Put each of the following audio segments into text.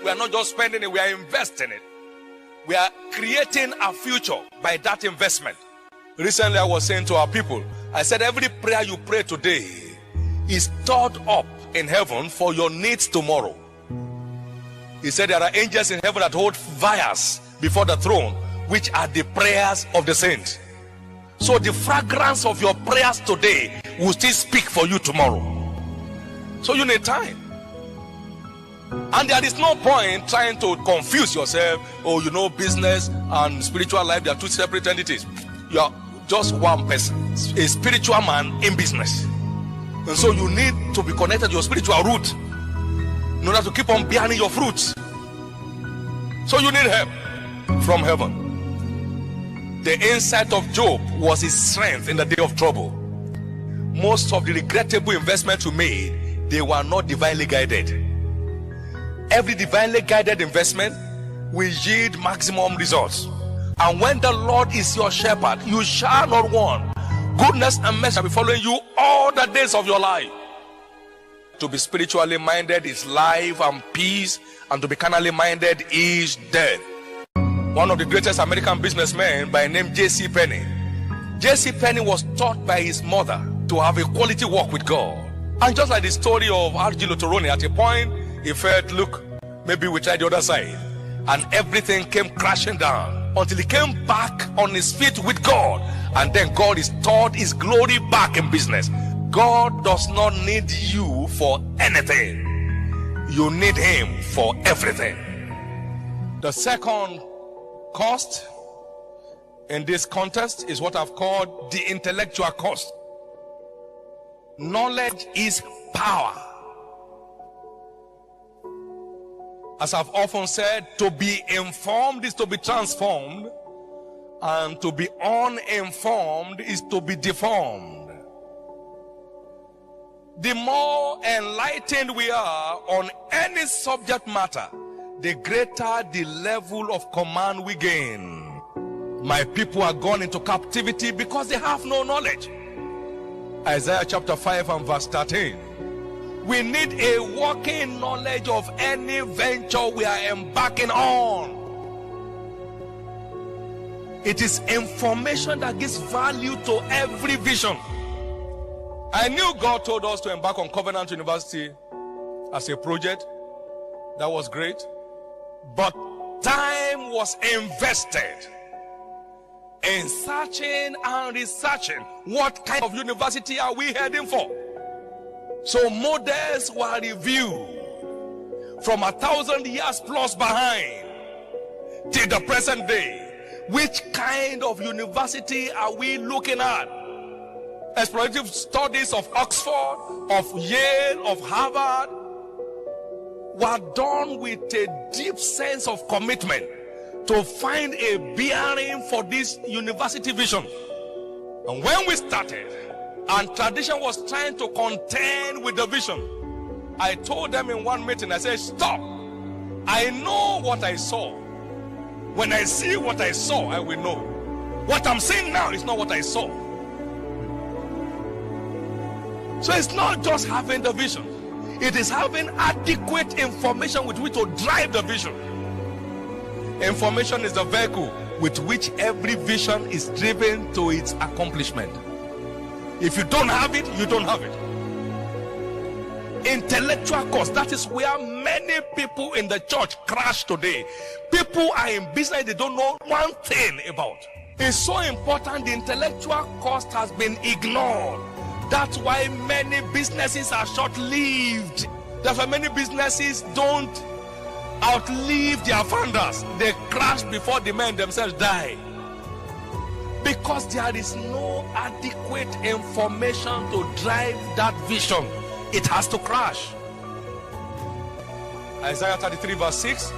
we are not just spending it, we are investing it. We are creating a future by that investment. Recently, I was saying to our people, I said, every prayer you pray today is stored up in heaven for your needs tomorrow. He said there are angels in heaven that hold vials before the throne, which are the prayers of the saints. So the fragrance of your prayers today will still speak for you tomorrow. So you need time. And there is no point trying to confuse yourself. Oh, you know, business and spiritual life, they are two separate entities. You are just one person, a spiritual man in business. And so you need to be connected to your spiritual root in order to keep on bearing your fruits. So you need help from heaven. The insight of Job was his strength in the day of trouble. Most of the regrettable investments you made, they were not divinely guided. Every divinely guided investment will yield maximum results. And when the Lord is your shepherd, you shall not want. Goodness and mercy shall be following you all the days of your life. To be spiritually minded is life and peace, and to be carnally minded is death. One of the greatest American businessmen by name J.C. Penney. J.C. Penney was taught by his mother to have a quality walk with God. And just like the story of R.G. Lutoroni, at a point he felt, look, maybe we try the other side. And everything came crashing down until he came back on his feet with God. And then God restored his glory back in business. God does not need you for anything. You need him for everything. The second cost in this context is what I've called the intellectual cost. Knowledge is power. As I've often said, to be informed is to be transformed, and to be uninformed is to be deformed. The more enlightened we are on any subject matter, the greater the level of command we gain. My people are gone into captivity because they have no knowledge. Isaiah chapter 5 and verse 13. We need a working knowledge of any venture we are embarking on. It is information that gives value to every vision. I knew God told us to embark on Covenant University as a project. That was great. But time was invested in searching and researching. What kind of university are we heading for? So models were reviewed from 1,000 years plus behind till the present day. Which kind of university are we looking at? Explorative studies of Oxford, of Yale, of Harvard were done with a deep sense of commitment to find a bearing for this university vision. And when we started, and tradition was trying to contend with the vision, I told them in one meeting, I said, stop. I know what I saw. When I see what I saw, I will know. What I'm seeing now is not what I saw. So it's not just having the vision. It is having adequate information with which to drive the vision. Information is the vehicle with which every vision is driven to its accomplishment. If you don't have it, you don't have it. Intellectual cost, that is where many people in the church crash today. People are in business they don't know one thing about. It's so important. The intellectual cost has been ignored. That's why many businesses are short-lived. That's why many businesses don't outlive their founders. They crash before the men themselves die. Because there is no adequate information to drive that vision. It has to crash. Isaiah 33 verse 6.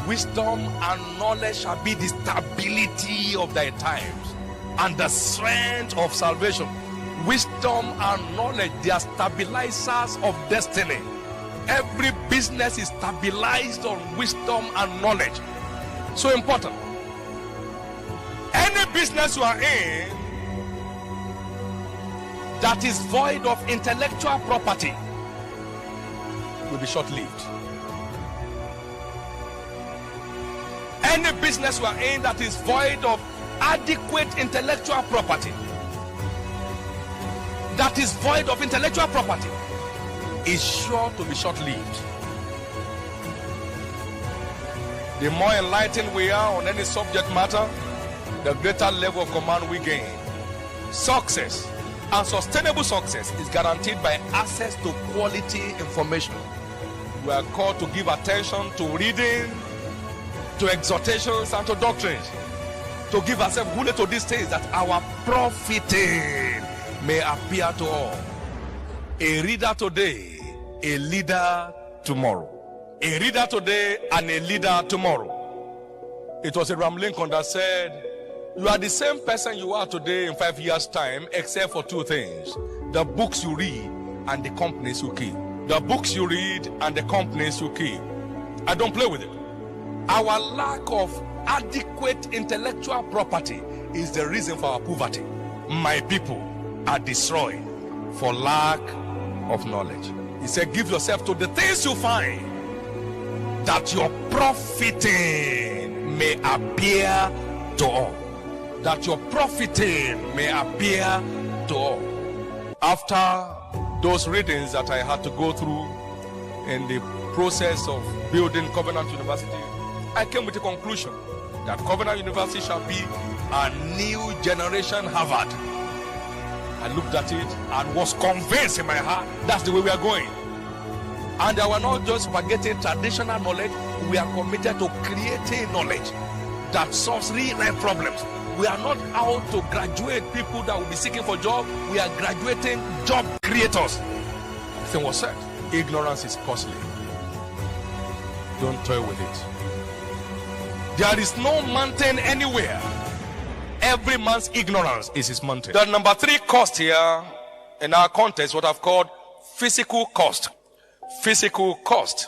Wisdom and knowledge shall be the stability of thy times and the strength of salvation. Wisdom and knowledge, they are stabilizers of destiny. Every business is stabilized on wisdom and knowledge. So important. Any business you are in that is void of intellectual property will be short-lived. Any business we are in that is void of adequate intellectual property, that is void of intellectual property, is sure to be short-lived. The more enlightened we are on any subject matter, the greater level of command we gain. Success and sustainable success is guaranteed by access to quality information. We are called to give attention to reading, to exhortations, and to doctrines, to give ourselves fully to these things, that our profiting may appear to all. A reader today, a leader tomorrow. A reader today and a leader tomorrow. It was Abraham Lincoln that said, you are the same person you are today in 5 years' time, except for two things: the books you read and the companies you keep. The books you read and the companies you keep. I don't play with it. Our lack of adequate intellectual property is the reason for our poverty. My people are destroyed for lack of knowledge. He said, give yourself to the things you find, that your profiting may appear to all. That your profiting may appear to all. After those readings that I had to go through in the process of building Covenant University, I came with a conclusion that Covenant University shall be a new generation Harvard. I looked at it and was convinced in my heart that's the way we are going. And we are not just forgetting traditional knowledge, we are committed to creating knowledge that solves real life problems. We are not out to graduate people that will be seeking for job. We are graduating job creators. The thing was said, ignorance is costly. Don't toy with it. There is no mountain anywhere. Every man's ignorance is his mountain. The number 3 cost here in our context, what I've called physical cost. Physical cost.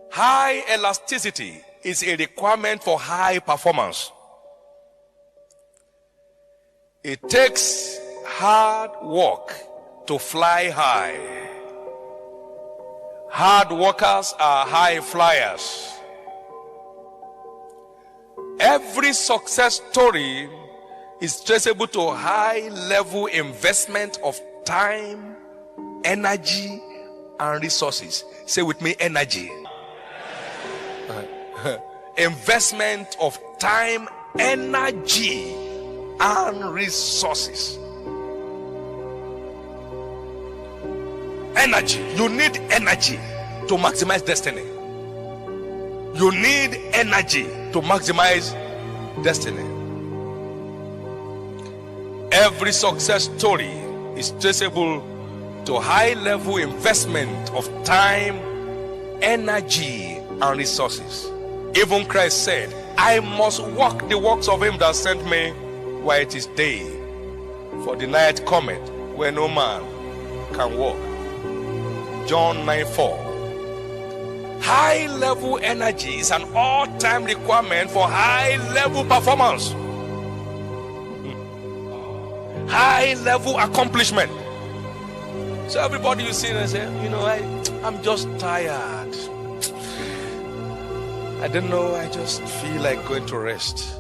High elasticity is a requirement for high performance. It takes hard work to fly high. Hard workers are high flyers. Every success story is traceable to high level investment of time, energy, and resources. Say with me, energy. Investment of time, energy, and resources. Energy. You need energy to maximize destiny. You need energy to maximize destiny. Every success story is traceable to high level investment of time, energy, and resources. Even Christ said, I must walk the works of him that sent me while it is day, for the night cometh where no man can walk. John 9:4. High level energy is an all-time requirement for high level performance. High level accomplishment. So everybody you see and say, I'm just tired. I don't know, I just feel like going to rest.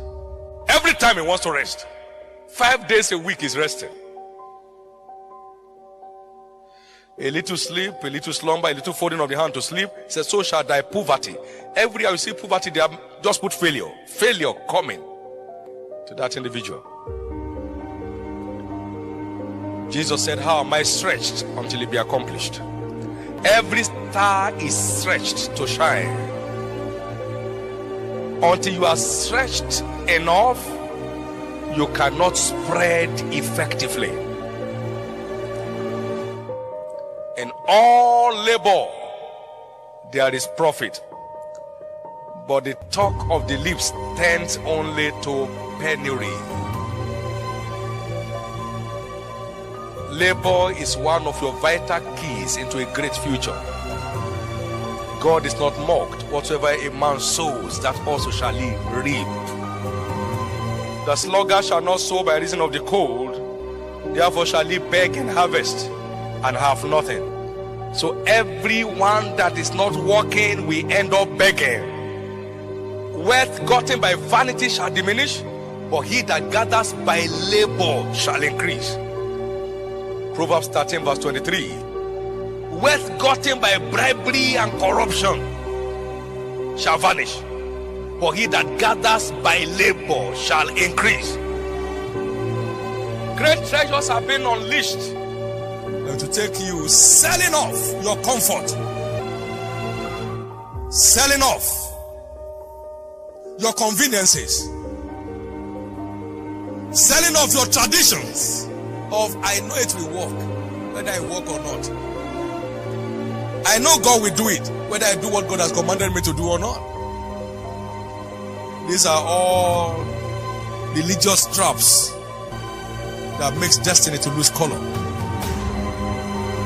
Every time he wants to rest. 5 days a week is resting. A little sleep, a little slumber, a little folding of the hand to sleep. He says, so shall thy poverty. Every year you see poverty, they have just put failure. Failure coming to that individual. Jesus said, how am I stretched until it be accomplished? Every star is stretched to shine. Until you are stretched enough, you cannot spread effectively. In all labor, there is profit. But the talk of the lips tends only to penury. Labor is one of your vital keys into a great future. God is not mocked. Whatsoever a man sows, that also shall he reap. The sluggard shall not sow by reason of the cold, therefore shall he beg and harvest and have nothing. So everyone that is not working, we end up begging. Wealth gotten by vanity shall diminish, but he that gathers by labor shall increase. Proverbs 13 verse 23. Wealth gotten by bribery and corruption shall vanish, but he that gathers by labor shall increase. Great treasures have been unleashed, and to take you selling off your comfort, selling off your conveniences, selling off your traditions of I know it will work, whether I work or not. I know God will do it, whether I do what God has commanded me to do or not. These are all religious traps that makes destiny to lose color.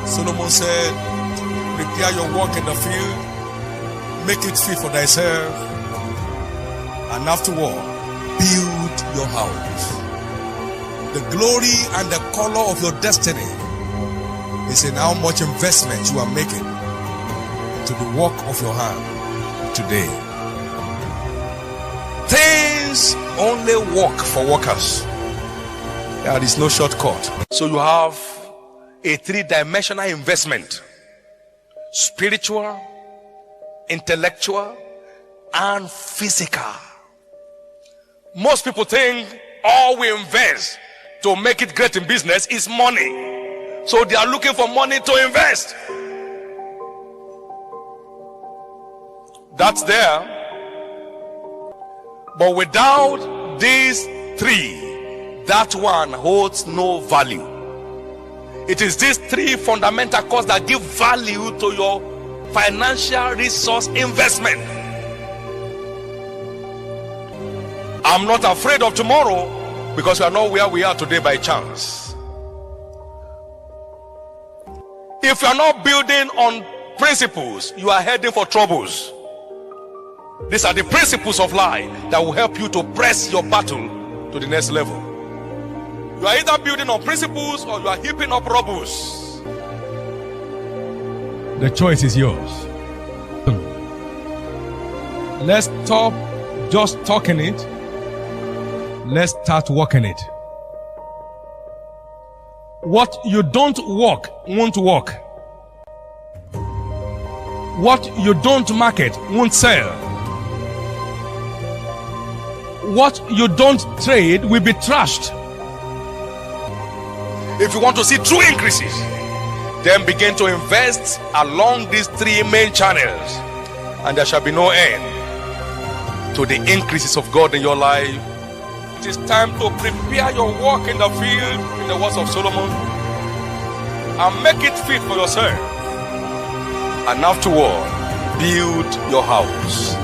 Solomon said, prepare your work in the field, make it fit for thyself, and afterward, build your house. The glory and the color of your destiny is in how much investment you are making into the work of your hand today. Things only work for workers. There is no shortcut. So you have a three-dimensional investment: spiritual, intellectual, and physical. Most people think all we invest to make it great in business is money. So they are looking for money to invest. That's there. But without these three, that one holds no value. It is these three fundamental causes that give value to your financial resource investment. I'm not afraid of tomorrow because we are not where we are today by chance. If you are not building on principles, you are heading for troubles. These are the principles of life that will help you to press your battle to the next level. You are either building on principles or you are heaping up rubbles. The choice is yours. Let's stop just talking it. Let's start working it. What you don't work won't work. What you don't market won't sell. What you don't trade will be trashed. If you want to see true increases, then begin to invest along these three main channels, and there shall be no end to the increases of God in your life. It is time to prepare your work in the field, in the words of Solomon, and make it fit for yourself. And afterward, build your house.